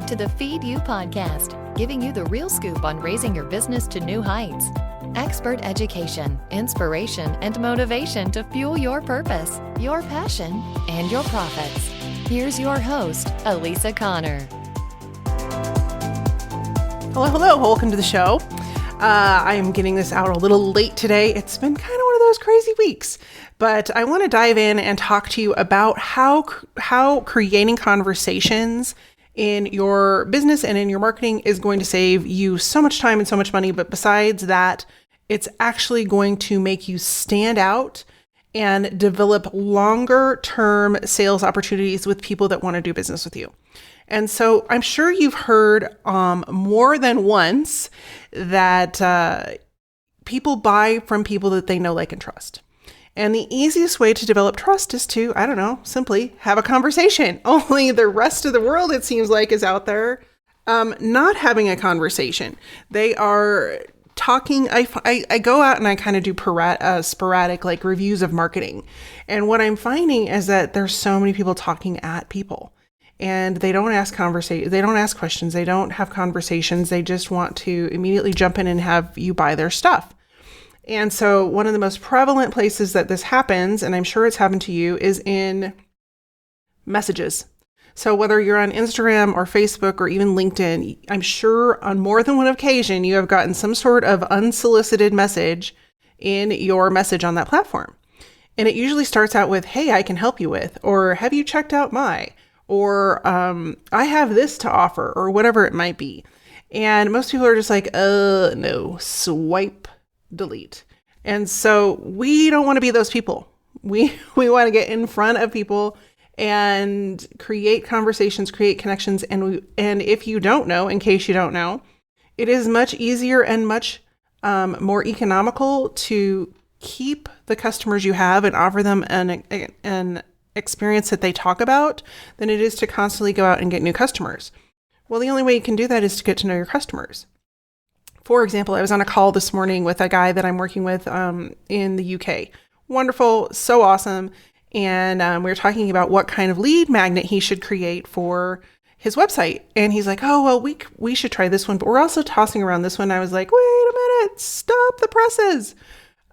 to the Feed You podcast, giving you the real scoop on raising your business to new heights. Expert education, inspiration, and motivation to fuel your purpose, your passion, and your profits. Here's your host, Elisa Connor. Hello. Welcome to the show. I am getting this out a little late today. It's been kind of one of those crazy weeks, but I want to dive in and talk to you about how creating conversations in your business and in your marketing is going to save you so much time and so much money. But besides that, it's actually going to make you stand out and develop longer term sales opportunities with people that want to do business with you. And so I'm sure you've heard more than once that people buy from people that they know, like, and trust. And the easiest way to develop trust is to, simply have a conversation. Only the rest of the world, it seems like, is out there not having a conversation. They are talking. I go out and I kind of do sporadic like reviews of marketing. And what I'm finding is that there's so many people talking at people. And they don't ask they don't ask questions. They don't have conversations. They just want to immediately jump in and have you buy their stuff. And so one of the most prevalent places that this happens, and I'm sure it's happened to you, is in messages. So whether you're on Instagram or Facebook or even LinkedIn, I'm sure on more than one occasion you have gotten some sort of unsolicited message in your message on that platform. And it usually starts out with, "Hey, I can help you with," or "Have you checked out my," or "I have this to offer," or whatever it might be. And most people are just like, no, swipe, delete. And so we don't want to be those people. We want to get in front of people and create conversations, create connections. And if you don't know, in case you don't know, it is much easier and much more economical to keep the customers you have and offer them an experience that they talk about than it is to constantly go out and get new customers. Well, the only way you can do that is to get to know your customers. For example, I was on a call this morning with a guy that I'm working with in the UK. Wonderful, so awesome. And we were talking about what kind of lead magnet he should create for his website. And he's like, "Oh, well, we should try this one, but we're also tossing around this one." I was like, "Wait a minute, stop the presses."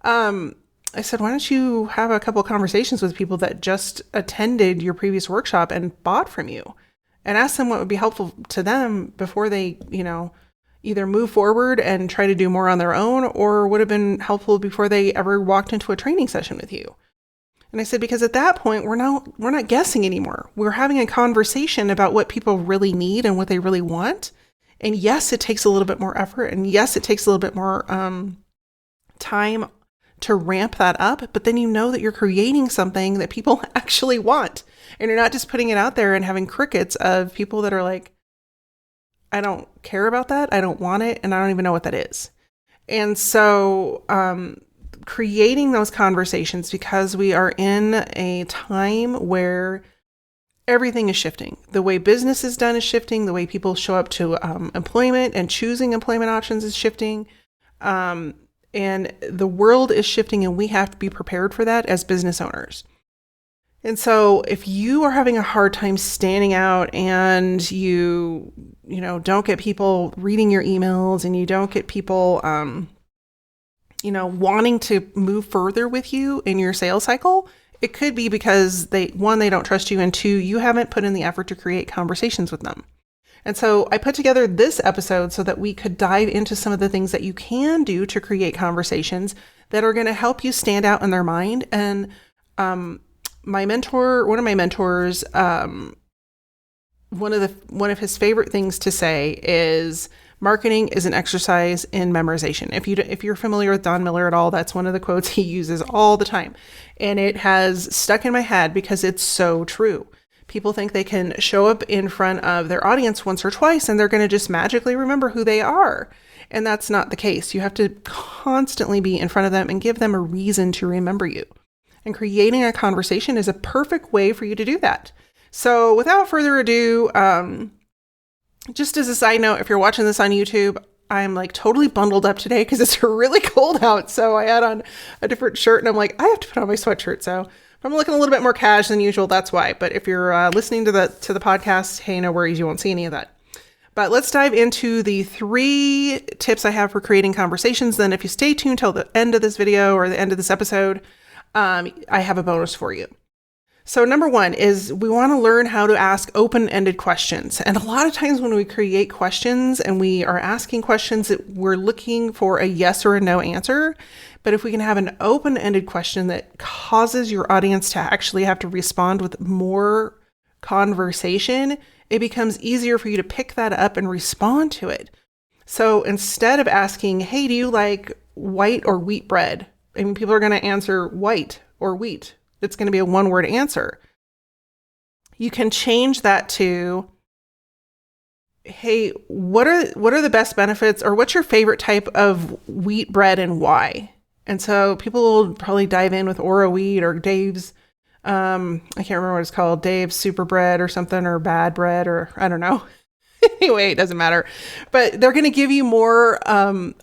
I said, "Why don't you have a couple of conversations with people that just attended your previous workshop and bought from you, and ask them what would be helpful to them before they, either move forward and try to do more on their own, or would have been helpful before they ever walked into a training session with you." And I said, because at that point, we're not guessing anymore. We're having a conversation about what people really need and what they really want. And yes, it takes a little bit more effort. And yes, it takes a little bit more time to ramp that up. But then you know that you're creating something that people actually want. And you're not just putting it out there and having crickets of people that are like, "I don't care about that. I don't want it. And I don't even know what that is." And so creating those conversations, because we are in a time where everything is shifting. The way business is done is shifting. The way people show up to employment and choosing employment options is shifting. And the world is shifting, and we have to be prepared for that as business owners. And so if you are having a hard time standing out, and you don't get people reading your emails, and you don't get people, wanting to move further with you in your sales cycle, it could be because they don't trust you, and two, you haven't put in the effort to create conversations with them. And so I put together this episode so that we could dive into some of the things that you can do to create conversations that are going to help you stand out in their mind. And one of my mentors, one of his favorite things to say is, "Marketing is an exercise in memorization." If you're familiar with Don Miller at all, that's one of the quotes he uses all the time. And it has stuck in my head because it's so true. People think they can show up in front of their audience once or twice and they're going to just magically remember who they are. And that's not the case. You have to constantly be in front of them and give them a reason to remember you. And creating a conversation is a perfect way for you to do that. So without further ado, just as a side note, if you're watching this on YouTube, I'm like totally bundled up today because it's really cold out. So I had on a different shirt and I'm like, I have to put on my sweatshirt. So if I'm looking a little bit more cash than usual, that's why. But if you're listening to the podcast, hey, no worries, you won't see any of that. But let's dive into the 3 tips I have for creating conversations. Then if you stay tuned till the end of this video or the end of this episode, I have a bonus for you. So number 1 is we want to learn how to ask open-ended questions. And a lot of times when we create questions and we are asking questions, we're looking for a yes or a no answer. But if we can have an open-ended question that causes your audience to actually have to respond with more conversation, it becomes easier for you to pick that up and respond to it. So instead of asking, hey, do you like white or wheat bread? I mean, people are going to answer white or wheat. It's going to be a 1-word answer. You can change that to, hey, what are the best benefits, or what's your favorite type of wheat bread and why? And so people will probably dive in with Oro Wheat or Dave's, I can't remember what it's called, Dave's Super Bread or something, or Bad Bread, or I don't know. Anyway, it doesn't matter. But they're going to give you more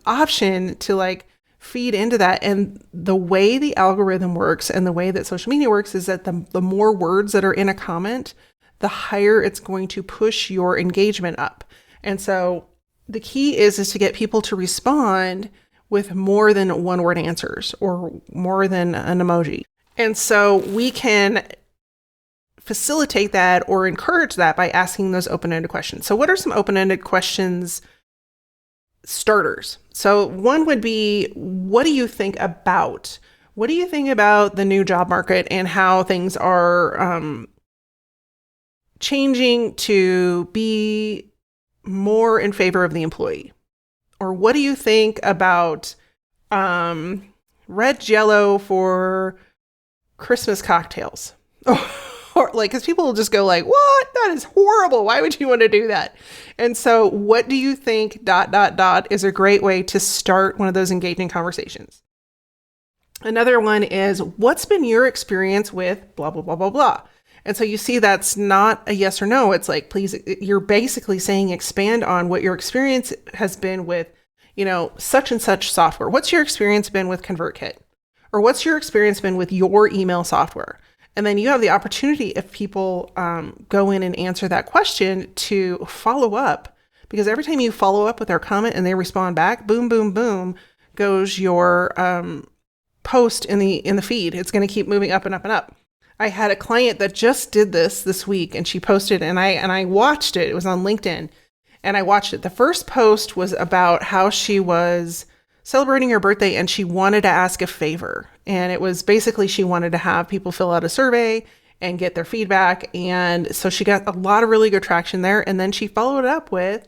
option to like feed into that. And the way the algorithm works and the way that social media works is that the more words that are in a comment, the higher it's going to push your engagement up. And so the key is to get people to respond with more than 1-word answers or more than an emoji. And so we can facilitate that or encourage that by asking those open-ended questions. So what are some open-ended questions starters? So one would be, what do you think about? What do you think about the new job market and how things are changing to be more in favor of the employee? Or what do you think about red Jell-O for Christmas cocktails? Or like, because people will just go like, what? That is horrible. Why would you want to do that? And so what do you think ... is a great way to start one of those engaging conversations. Another one is, what's been your experience with blah, blah, blah, blah, blah. And so you see that's not a yes or no. It's like, please, you're basically saying expand on what your experience has been with, such and such software. What's your experience been with ConvertKit? Or what's your experience been with your email software? And then you have the opportunity, if people go in and answer that question, to follow up. Because every time you follow up with their comment and they respond back, boom, boom, boom, goes your post in the feed. It's going to keep moving up and up and up. I had a client that just did this week, and she posted, and I watched it. It was on LinkedIn, and I watched it. The first post was about how she was celebrating her birthday and she wanted to ask a favor. And it was basically, she wanted to have people fill out a survey and get their feedback. And so she got a lot of really good traction there. And then she followed it up with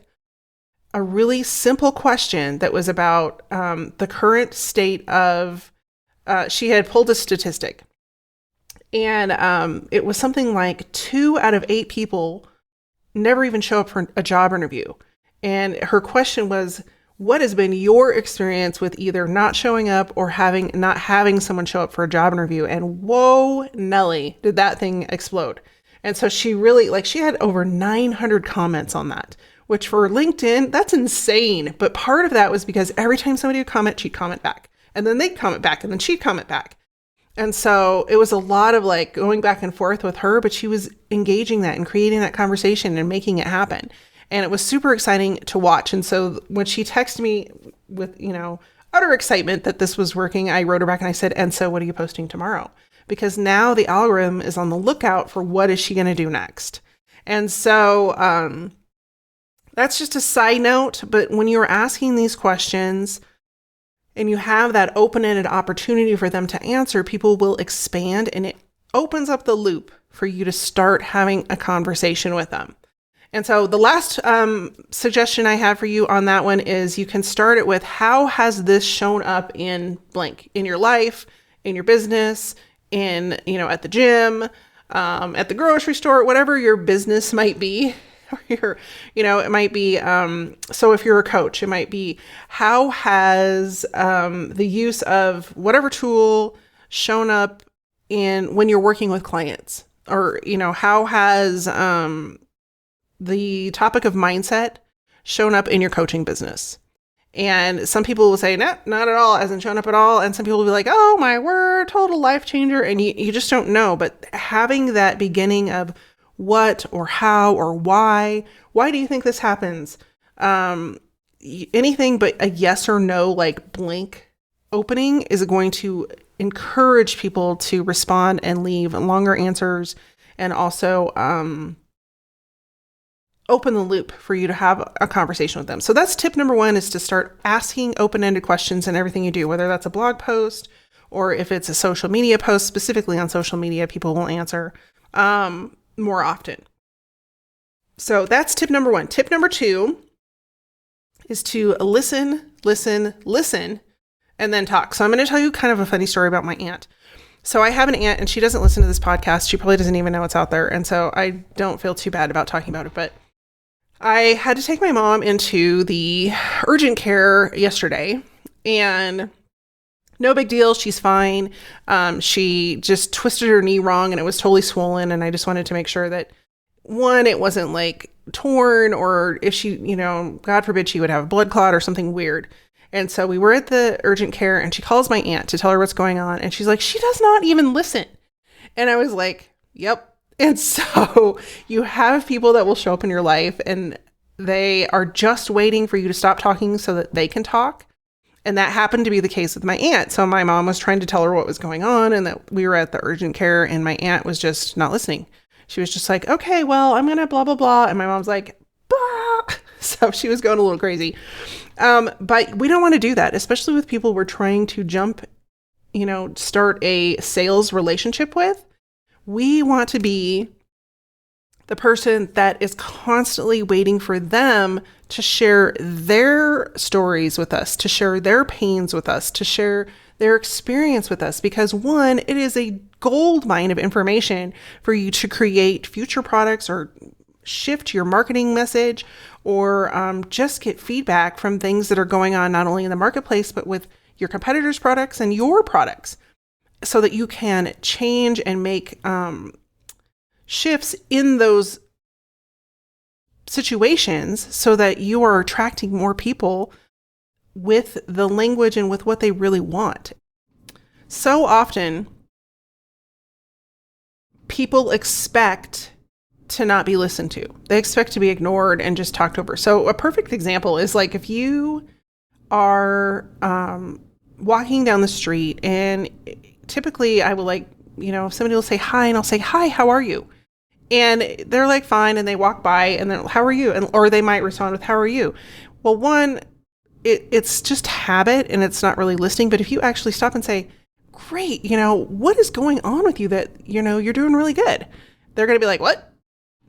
a really simple question that was about the current state of, she had pulled a statistic. And it was something like 2 out of 8 people never even show up for a job interview. And her question was, what has been your experience with either not showing up or not having someone show up for a job interview? And whoa, Nelly, did that thing explode. And so she really, she had over 900 comments on that, which for LinkedIn, that's insane. But part of that was because every time somebody would comment, she'd comment back. And then they'd comment back, and then she'd comment back. And so it was a lot of going back and forth with her, but she was engaging that and creating that conversation and making it happen. And it was super exciting to watch. And so when she texted me with, utter excitement that this was working, I wrote her back and I said, and so what are you posting tomorrow? Because now the algorithm is on the lookout for what is she going to do next. And so that's just a side note. But when you're asking these questions and you have that open-ended opportunity for them to answer, people will expand, and it opens up the loop for you to start having a conversation with them. And so the last suggestion I have for you on that one is you can start it with, how has this shown up in blank, in your life, in your business, in, at the gym, at the grocery store, whatever your business might be. Or it might be, so if you're a coach, it might be, how has the use of whatever tool shown up when you're working with clients? Or, how has the topic of mindset shown up in your coaching business? And some people will say, no, not at all, hasn't shown up at all. And some people will be like, oh my word, total life changer. And you just don't know. But having that beginning of, what or how or why. Why do you think this happens? Anything but a yes or no, like blank opening, is going to encourage people to respond and leave longer answers, and also open the loop for you to have a conversation with them. So that's tip number one, is to start asking open-ended questions in everything you do, whether that's a blog post or if it's a social media post. Specifically on social media, people will answer more often. So that's tip number one. Tip number two is to listen, and then talk. So I'm going to tell you kind of a funny story about my aunt. So I have an aunt, and she doesn't listen to this podcast. She probably doesn't even know it's out there. And so I don't feel too bad about talking about it. But I had to take my mom into the urgent care yesterday, and no big deal. She's fine. She just twisted her knee wrong, and it was totally swollen. And I just wanted to make sure that, one, it wasn't like torn, or if she, God forbid, she would have a blood clot or something weird. And so we were at the urgent care, and she calls my aunt to tell her what's going on. And she's like, she does not even listen. And I was like, yep. And so you have people that will show up in your life, and they are just waiting for you to stop talking so that they can talk. And that happened to be the case with my aunt. So my mom was trying to tell her what was going on, and that we were at the urgent care, and my aunt was just not listening. She was just like, okay, well, I'm going to blah, blah, blah. And my mom's like, blah. So she was going a little crazy. But we don't want to do that, especially with people we're trying to start a sales relationship with. We want to be the person that is constantly waiting for them to share their stories with us, to share their pains with us, to share their experience with us. Because one, it is a gold mine of information for you to create future products, or shift your marketing message, or just get feedback from things that are going on, not only in the marketplace, but with your competitors' products and your products, so that you can change and make shifts in those situations, so that you are attracting more people with the language and with what they really want. So often, people expect to not be listened to. They expect to be ignored and just talked over. So a perfect example is like if you are walking down the street, and typically I will somebody will say hi, and I'll say, hi, how are you? And they're like, fine. And they walk by, and they're, how are you? Or they might respond with, how are you? Well, one, it's just habit, and it's not really listening. But if you actually stop and say, great, what is going on with you that, you're doing really good? They're going to be like, what?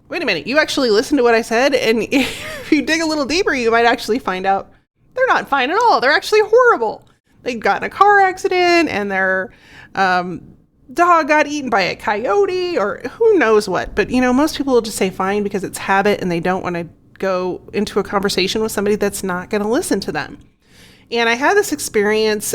Wait a minute, you actually listened to what I said? And if you dig a little deeper, you might actually find out they're not fine at all. They're actually horrible. They got in a car accident, and their dog got eaten by a coyote, or who knows what. But, most people will just say fine because it's habit, and they don't want to go into a conversation with somebody that's not going to listen to them. And I had this experience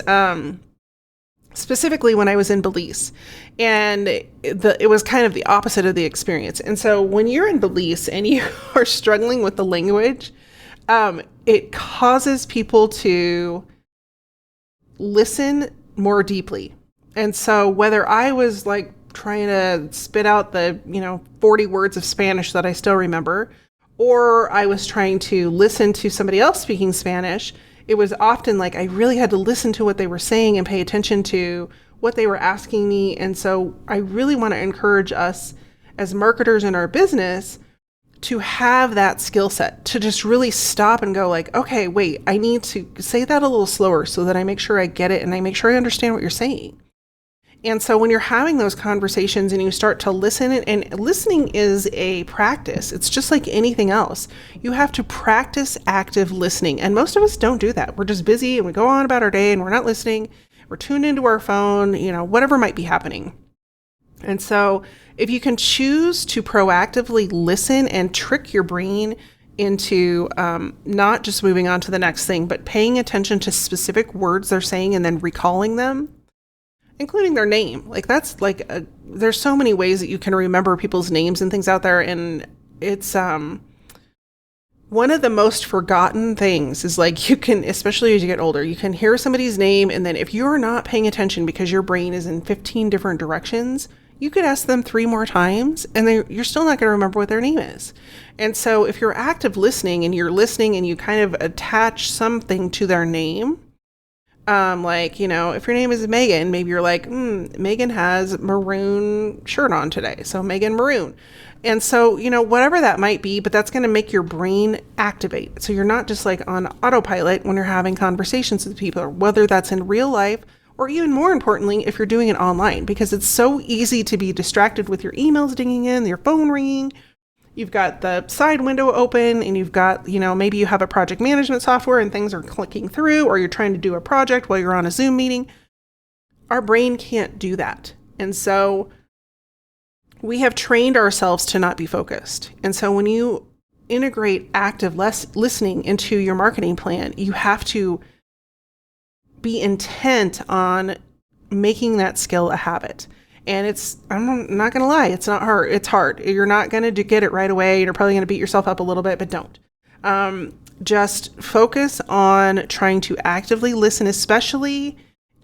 specifically when I was in Belize, and it was kind of the opposite of the experience. And so when you're in Belize and you are struggling with the language, it causes people to listen more deeply. And so whether I was like trying to spit out the, 40 words of Spanish that I still remember, or I was trying to listen to somebody else speaking Spanish, it was often like I really had to listen to what they were saying and pay attention to what they were asking me. And so I really want to encourage us as marketers in our business to have that skill set, to just really stop and go like, okay, wait, I need to say that a little slower so that I make sure I get it and I make sure I understand what you're saying. And so when you're having those conversations and you start to listen, and listening is a practice. It's just like anything else. You have to practice active listening. And most of us don't do that. We're just busy and we go on about our day and we're not listening. We're tuned into our phone, whatever might be happening. And so if you can choose to proactively listen and trick your brain into not just moving on to the next thing, but paying attention to specific words they're saying and then recalling them, including their name. Like that's like, there's so many ways that you can remember people's names and things out there. And it's one of the most forgotten things is like you can, especially as you get older, you can hear somebody's name. And then if you're not paying attention because your brain is in 15 different directions, you could ask them 3 more times and you're still not going to remember what their name is. And so if you're active listening and you're listening and you kind of attach something to their name, like, if your name is Megan, maybe you're like, Megan has maroon shirt on today. So Megan Maroon. And so, whatever that might be, but that's going to make your brain activate. So you're not just like on autopilot when you're having conversations with people, whether that's in real life or even more importantly, if you're doing it online, because it's so easy to be distracted with your emails dinging in, your phone ringing. You've got the side window open and you've got, maybe you have a project management software and things are clicking through, or you're trying to do a project while you're on a Zoom meeting. Our brain can't do that. And so we have trained ourselves to not be focused. And so when you integrate active listening into your marketing plan, you have to be intent on making that skill a habit. And I'm not going to lie, it's not hard. It's hard. You're not going to get it right away. You're probably going to beat yourself up a little bit, but don't. Just focus on trying to actively listen, especially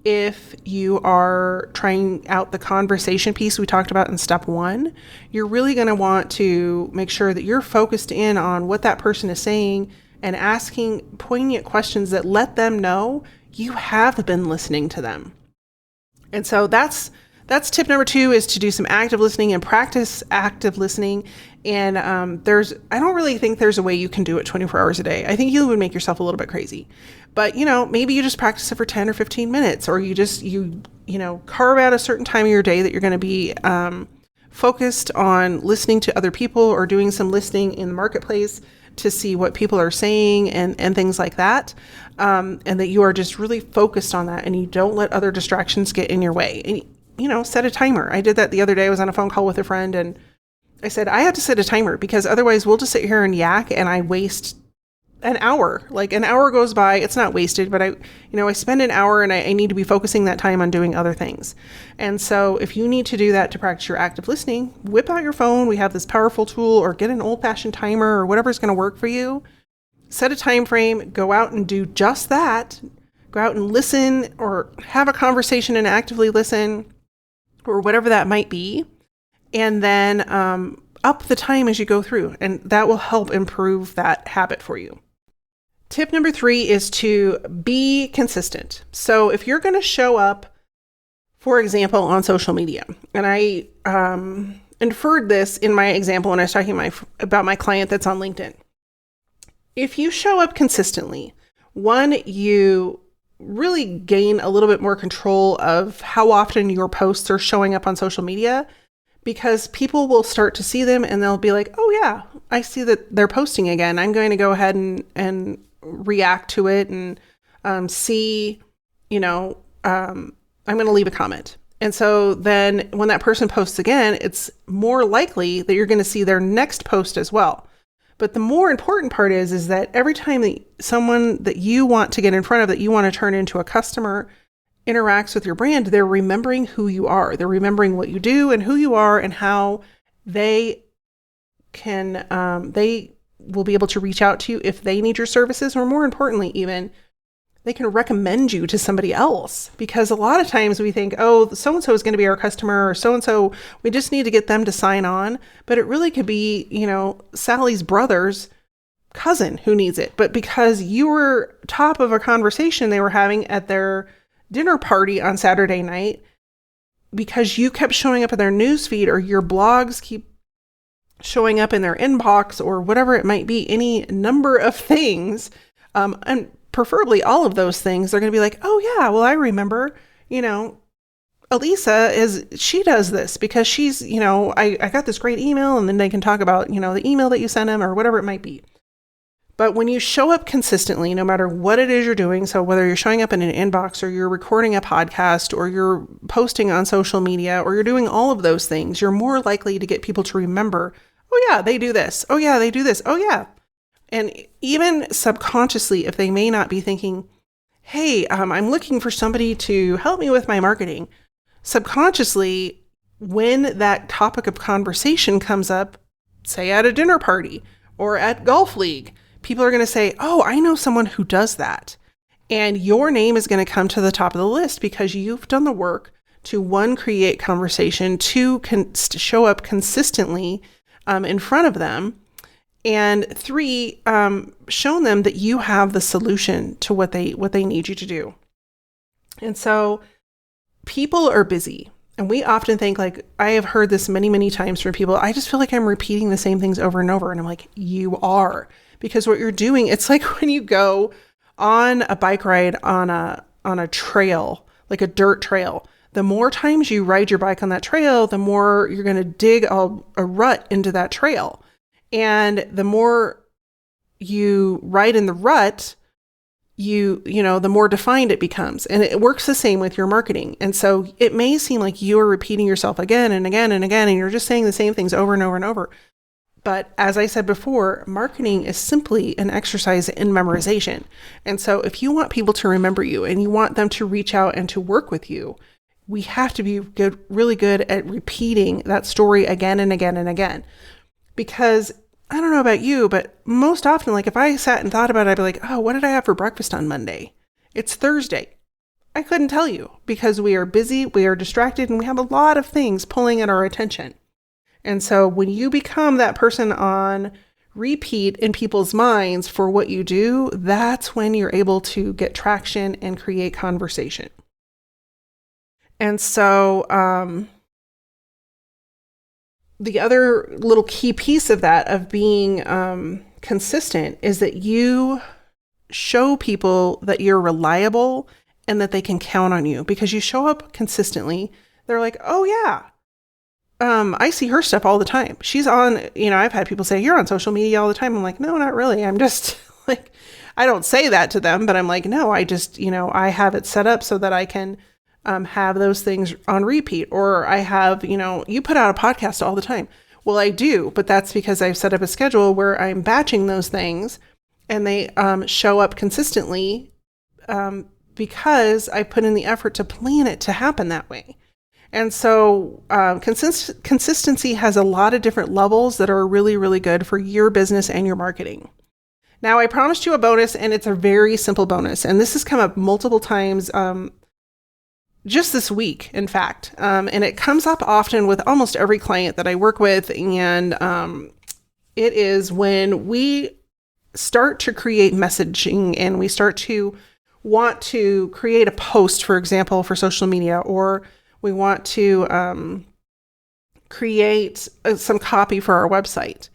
if you are trying out the conversation piece we talked about in step 1. You're really going to want to make sure that you're focused in on what that person is saying and asking poignant questions that let them know you have been listening to them. And so that's tip number 2, is to do some active listening and practice active listening. And I don't really think there's a way you can do it 24 hours a day. I think you would make yourself a little bit crazy. But, maybe you just practice it for 10 or 15 minutes, or you carve out a certain time of your day that you're going to be focused on listening to other people or doing some listening in the marketplace to see what people are saying and things like that. And that you are just really focused on that and you don't let other distractions get in your way. And, set a timer. I did that the other day. I was on a phone call with a friend and I said, I have to set a timer because otherwise we'll just sit here and yak and I waste an hour. Like an hour goes by, it's not wasted, but I spend an hour and I need to be focusing that time on doing other things. And so if you need to do that to practice your active listening, whip out your phone. We have this powerful tool, or get an old-fashioned timer or whatever's going to work for you. Set a time frame, go out and do just that. Go out and listen or have a conversation and actively listen, or whatever that might be. And then up the time as you go through, and that will help improve that habit for you. Tip number 3 is to be consistent. So if you're going to show up, for example, on social media, and I inferred this in my example when I was talking about my client that's on LinkedIn. If you show up consistently, one, you really gain a little bit more control of how often your posts are showing up on social media, because people will start to see them and they'll be like, oh yeah, I see that they're posting again. I'm going to go ahead and react to it and see, I'm going to leave a comment. And so then when that person posts again, it's more likely that you're going to see their next post as well. But the more important part is that every time that someone that you want to get in front of, that you want to turn into a customer, interacts with your brand, they're remembering who you are. They're remembering what you do and who you are and how they will be able to reach out to you if they need your services, or more importantly, even they can recommend you to somebody else. Because a lot of times we think, oh, so-and-so is going to be our customer, or so-and-so, we just need to get them to sign on. But it really could be, Sally's brother's cousin who needs it. But because you were top of a conversation they were having at their dinner party on Saturday night, because you kept showing up in their newsfeed, or your blogs keep showing up in their inbox, or whatever it might be, any number of things, and preferably all of those things, they're going to be like, oh yeah, well, I remember, Elisa she does this because she's, I got this great email, and then they can talk about, the email that you sent them or whatever it might be. But when you show up consistently, no matter what it is you're doing, so whether you're showing up in an inbox, or you're recording a podcast, or you're posting on social media, or you're doing all of those things, you're more likely to get people to remember, oh yeah, they do this. Oh yeah, they do this. Oh yeah. And even subconsciously, if they may not be thinking, hey, I'm looking for somebody to help me with my marketing, subconsciously, when that topic of conversation comes up, say at a dinner party or at golf league, people are going to say, oh, I know someone who does that. And your name is going to come to the top of the list because you've done the work to one, create conversation, two, show up consistently in front of them, and three, show them that you have the solution to what they need you to do. And so people are busy. And we often think, like, I have heard this many, many times from people, I just feel like I'm repeating the same things over and over. And I'm like, you are. Because what you're doing, it's like when you go on a bike ride on a trail, like a dirt trail. The more times you ride your bike on that trail, the more you're going to dig a rut into that trail. And the more you ride in the rut, you know, the more defined it becomes. And it works the same with your marketing. And so it may seem like you are repeating yourself again and again and again, and you're just saying the same things over and over and over. But as I said before, marketing is simply an exercise in memorization. And so if you want people to remember you and you want them to reach out and to work with you, we have to be really good at repeating that story again and again and again. Because I don't know about you, but most often, like if I sat and thought about it, I'd be like, oh, what did I have for breakfast on Monday? It's Thursday. I couldn't tell you because we are busy, we are distracted, and we have a lot of things pulling at our attention. And so when you become that person on repeat in people's minds for what you do, that's when you're able to get traction and create conversation. And so, the other little key piece of that, of being consistent, is that you show people that you're reliable and that they can count on you, because you show up consistently. They're like, oh yeah, I see her stuff all the time. She's on, I've had people say, you're on social media all the time. I'm like, no, not really. I'm just like, I don't say that to them, but I'm like, no, I just, I have it set up so that I can have those things on repeat. Or I have, you put out a podcast all the time. Well, I do, but that's because I've set up a schedule where I'm batching those things and they show up consistently because I put in the effort to plan it to happen that way. And so consistency has a lot of different levels that are really, really good for your business and your marketing. Now, I promised you a bonus, and it's a very simple bonus. And this has come up multiple times just this week, in fact. And it comes up often with almost every client that I work with. And it is when we start to create messaging and we start to want to create a post, for example, for social media, or we want to create some copy for our website.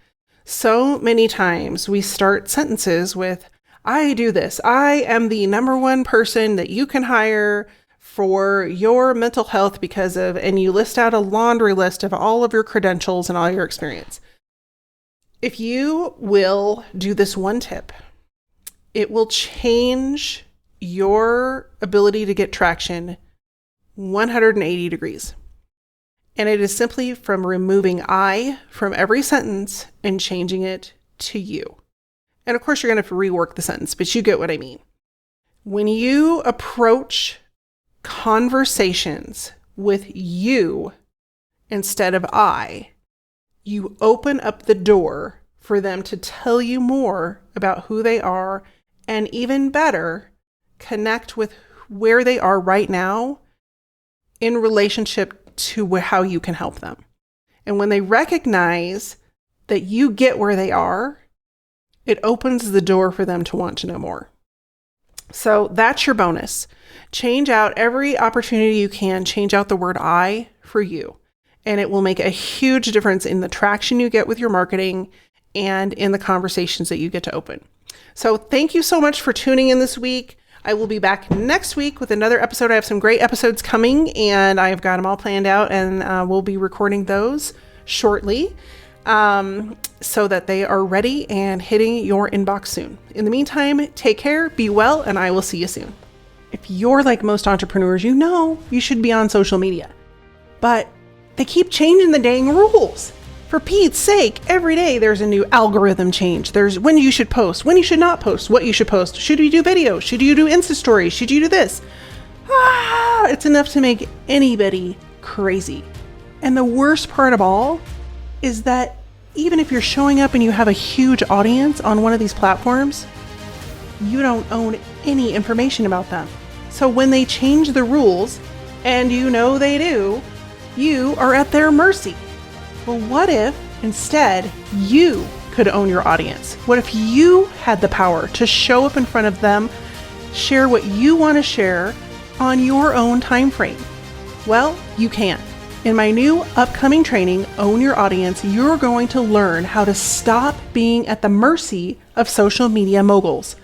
So many times we start sentences with, I do this. I am the number one person that you can hire for your mental health because of, and you list out a laundry list of all of your credentials and all your experience. If you will do this one tip, it will change your ability to get traction 180 degrees. And it is simply from removing I from every sentence and changing it to you. And of course, you're going to have to rework the sentence, but you get what I mean. When you approach conversations with you instead of I, you open up the door for them to tell you more about who they are, and even better, connect with where they are right now in relationship to how you can help them. And when they recognize that you get where they are, it opens the door for them to want to know more. So that's your bonus. Change out every opportunity you can, change out the word I for you. And it will make a huge difference in the traction you get with your marketing and in the conversations that you get to open. So thank you so much for tuning in this week. I will be back next week with another episode. I have some great episodes coming, and I've got them all planned out, and we'll be recording those shortly so that they are ready and hitting your inbox soon. In the meantime, take care, be well, and I will see you soon. If you're like most entrepreneurs, you know you should be on social media, but they keep changing the dang rules. For Pete's sake, every day there's a new algorithm change. There's when you should post, when you should not post, what you should post. Should you do video? Should you do Insta stories? Should you do this? It's enough to make anybody crazy. And the worst part of all is that even if you're showing up and you have a huge audience on one of these platforms, you don't own any information about them. So when they change the rules, and you know they do, you are at their mercy. Well, what if instead you could own your audience? What if you had the power to show up in front of them, share what you want to share on your own time frame? Well, you can. In my new upcoming training, Own Your Audience, you're going to learn how to stop being at the mercy of social media moguls.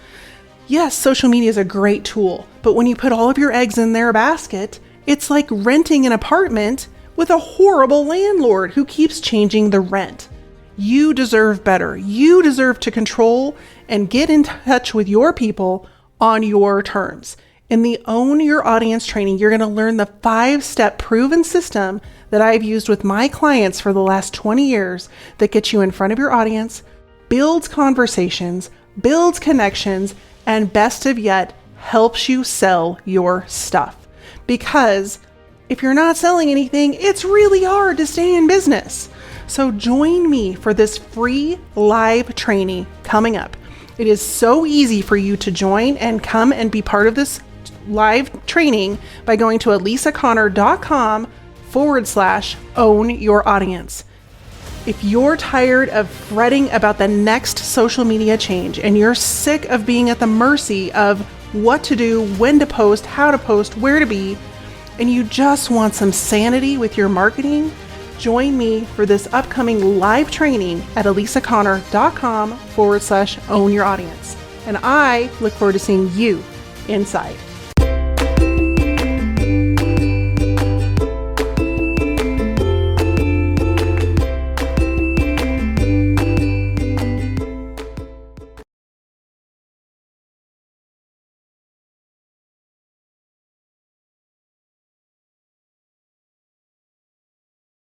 Yes, social media is a great tool, but when you put all of your eggs in their basket, it's like renting an apartment with a horrible landlord who keeps changing the rent. You deserve better. You deserve to control and get in touch with your people on your terms. In the Own Your Audience training, you're going to learn the 5-step proven system that I've used with my clients for the last 20 years that gets you in front of your audience, builds conversations, builds connections, and best of yet, helps you sell your stuff. Because if you're not selling anything, it's really hard to stay in business. So join me for this free live training coming up. It is so easy for you to join and come and be part of this live training by going to elisaconnor.com/own your audience. If you're tired of fretting about the next social media change and you're sick of being at the mercy of what to do, when to post, how to post, where to be, and you just want some sanity with your marketing, join me for this upcoming live training at elisaconnor.com/own your audience. And I look forward to seeing you inside.